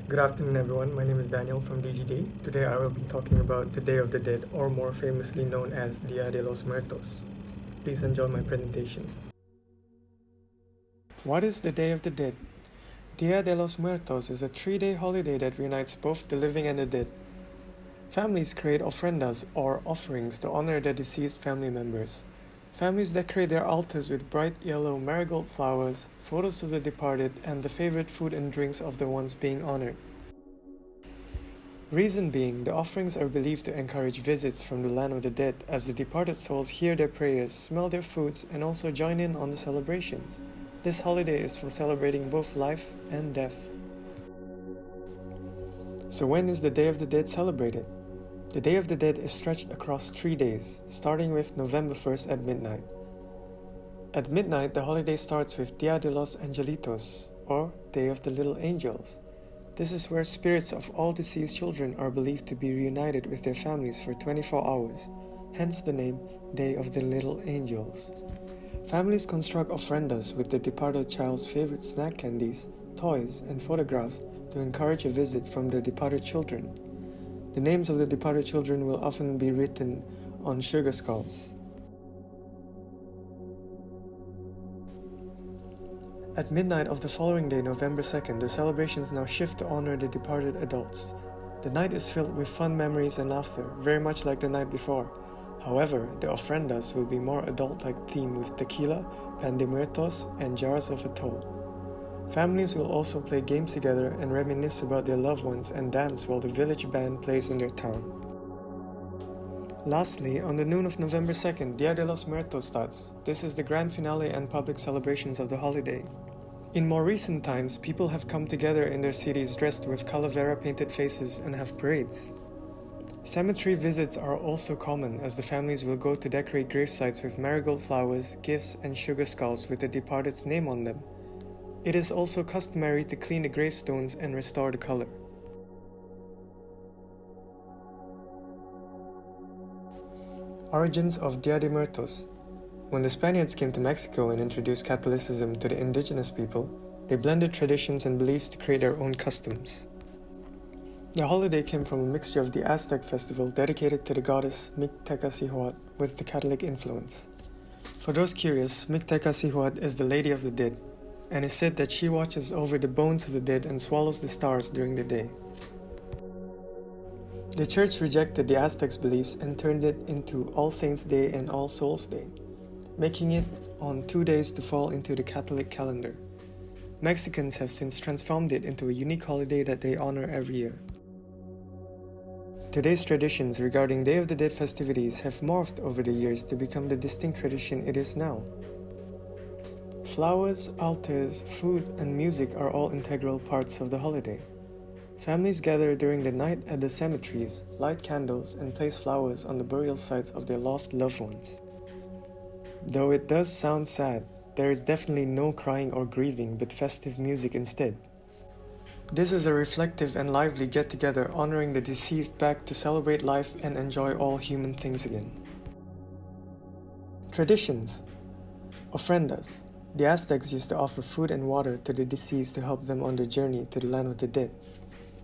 Good afternoon, everyone. My name is Daniel from DGD. Today I will be talking about the Day of the Dead, or more famously known as Dia de los Muertos. Please enjoy my presentation. What is the Day of the Dead? Dia de los Muertos is a 3-day holiday that reunites both the living and the dead. Families create ofrendas, or offerings, to honor their deceased family members. Families decorate their altars with bright yellow marigold flowers, photos of the departed, and the favorite food and drinks of the ones being honored. Reason being, the offerings are believed to encourage visits from the land of the dead, as the departed souls hear their prayers, smell their foods, and also join in on the celebrations. This holiday is for celebrating both life and death. So when is the Day of the Dead celebrated? The Day of the Dead is stretched across 3 days, starting with November 1st at midnight. At midnight, the holiday starts with Dia de los Angelitos, or Day of the Little Angels. This is where spirits of all deceased children are believed to be reunited with their families for 24 hours, hence the name Day of the Little Angels. Families construct ofrendas with the departed child's favorite snack candies, toys, and photographs to encourage a visit from the departed children. The names of the departed children will often be written on sugar skulls. At midnight of the following day, November 2nd, the celebrations now shift to honor the departed adults. The night is filled with fun memories and laughter, very much like the night before. However, the ofrendas will be more adult-like theme with tequila, pan de muertos, and jars of atole. Families will also play games together and reminisce about their loved ones and dance while the village band plays in their town. Lastly, on the noon of November 2nd, Dia de los Muertos starts. This is the grand finale and public celebrations of the holiday. In more recent times, people have come together in their cities dressed with calavera painted faces and have parades. Cemetery visits are also common, as the families will go to decorate gravesites with marigold flowers, gifts, and sugar skulls with the departed's name on them. It is also customary to clean the gravestones and restore the color. Origins of Dia de Muertos. When the Spaniards came to Mexico and introduced Catholicism to the indigenous people, they blended traditions and beliefs to create their own customs. The holiday came from a mixture of the Aztec festival dedicated to the goddess Mictecacihuatl with the Catholic influence. For those curious, Mictecacihuatl is the Lady of the Dead, and is said that she watches over the bones of the dead and swallows the stars during the day. The church rejected the Aztecs' beliefs and turned it into All Saints' Day and All Souls' Day, making it on 2 days to fall into the Catholic calendar. Mexicans have since transformed it into a unique holiday that they honor every year. Today's traditions regarding Day of the Dead festivities have morphed over the years to become the distinct tradition it is now. Flowers, altars, food, and music are all integral parts of the holiday. Families gather during the night at the cemeteries, light candles, and place flowers on the burial sites of their lost loved ones. Though it does sound sad, there is definitely no crying or grieving, but festive music instead. This is a reflective and lively get-together honoring the deceased back to celebrate life and enjoy all human things again. Traditions. Ofrendas. The Aztecs used to offer food and water to the deceased to help them on their journey to the land of the dead.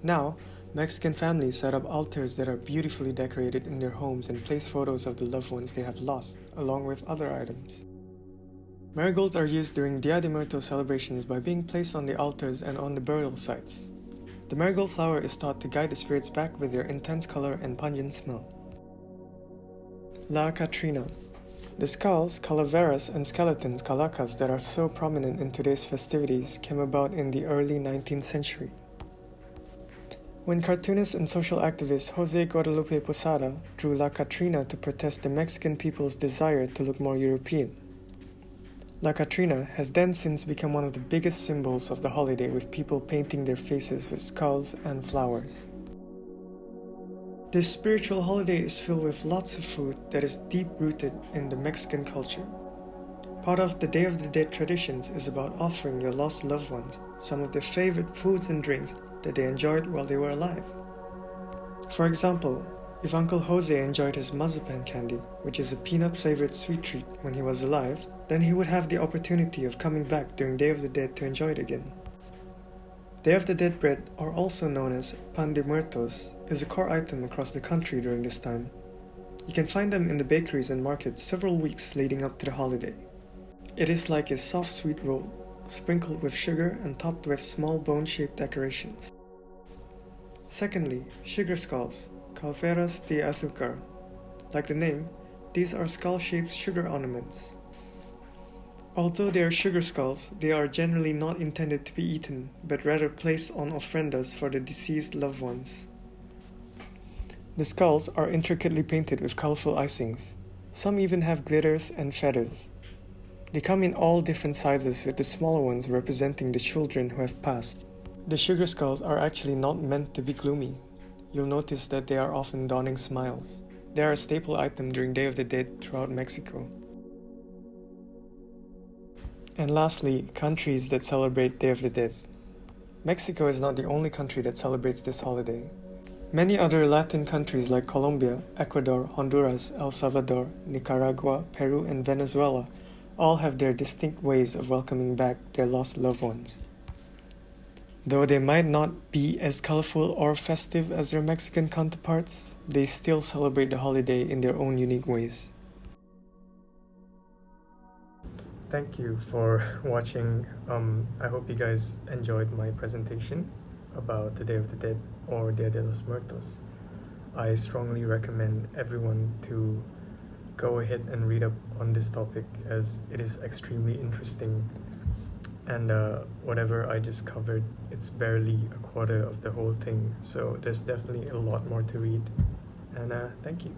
Now, Mexican families set up altars that are beautifully decorated in their homes and place photos of the loved ones they have lost, along with other items. Marigolds are used during Dia de Muertos celebrations by being placed on the altars and on the burial sites. The marigold flower is thought to guide the spirits back with their intense color and pungent smell. La Catrina. The skulls, calaveras, and skeletons calacas that are so prominent in today's festivities came about in the early 19th century. When cartoonist and social activist Jose Guadalupe Posada drew La Catrina to protest the Mexican people's desire to look more European. La Catrina has then since become one of the biggest symbols of the holiday, with people painting their faces with skulls and flowers. This spiritual holiday is filled with lots of food that is deep-rooted in the Mexican culture. Part of the Day of the Dead traditions is about offering your lost loved ones some of their favorite foods and drinks that they enjoyed while they were alive. For example, if Uncle Jose enjoyed his mazapan candy, which is a peanut-flavored sweet treat, when he was alive, then he would have the opportunity of coming back during Day of the Dead to enjoy it again. Day of the Dead bread, or also known as pan de muertos, is a core item across the country during this time. You can find them in the bakeries and markets several weeks leading up to the holiday. It is like a soft sweet roll, sprinkled with sugar and topped with small bone-shaped decorations. Secondly, sugar skulls, calveras de azúcar. Like the name, these are skull-shaped sugar ornaments. Although they are sugar skulls, they are generally not intended to be eaten, but rather placed on ofrendas for the deceased loved ones. The skulls are intricately painted with colorful icings. Some even have glitters and feathers. They come in all different sizes, with the smaller ones representing the children who have passed. The sugar skulls are actually not meant to be gloomy. You'll notice that they are often donning smiles. They are a staple item during Day of the Dead throughout Mexico. And lastly, countries that celebrate Day of the Dead. Mexico is not the only country that celebrates this holiday. Many other Latin countries like Colombia, Ecuador, Honduras, El Salvador, Nicaragua, Peru, and Venezuela all have their distinct ways of welcoming back their lost loved ones. Though they might not be as colorful or festive as their Mexican counterparts, they still celebrate the holiday in their own unique ways. Thank you for watching. I hope you guys enjoyed my presentation about the Day of the Dead or Dia de los Muertos. I strongly recommend everyone to go ahead and read up on this topic, as it is extremely interesting, and whatever I just covered, it's barely a quarter of the whole thing, so there's definitely a lot more to read. And thank you.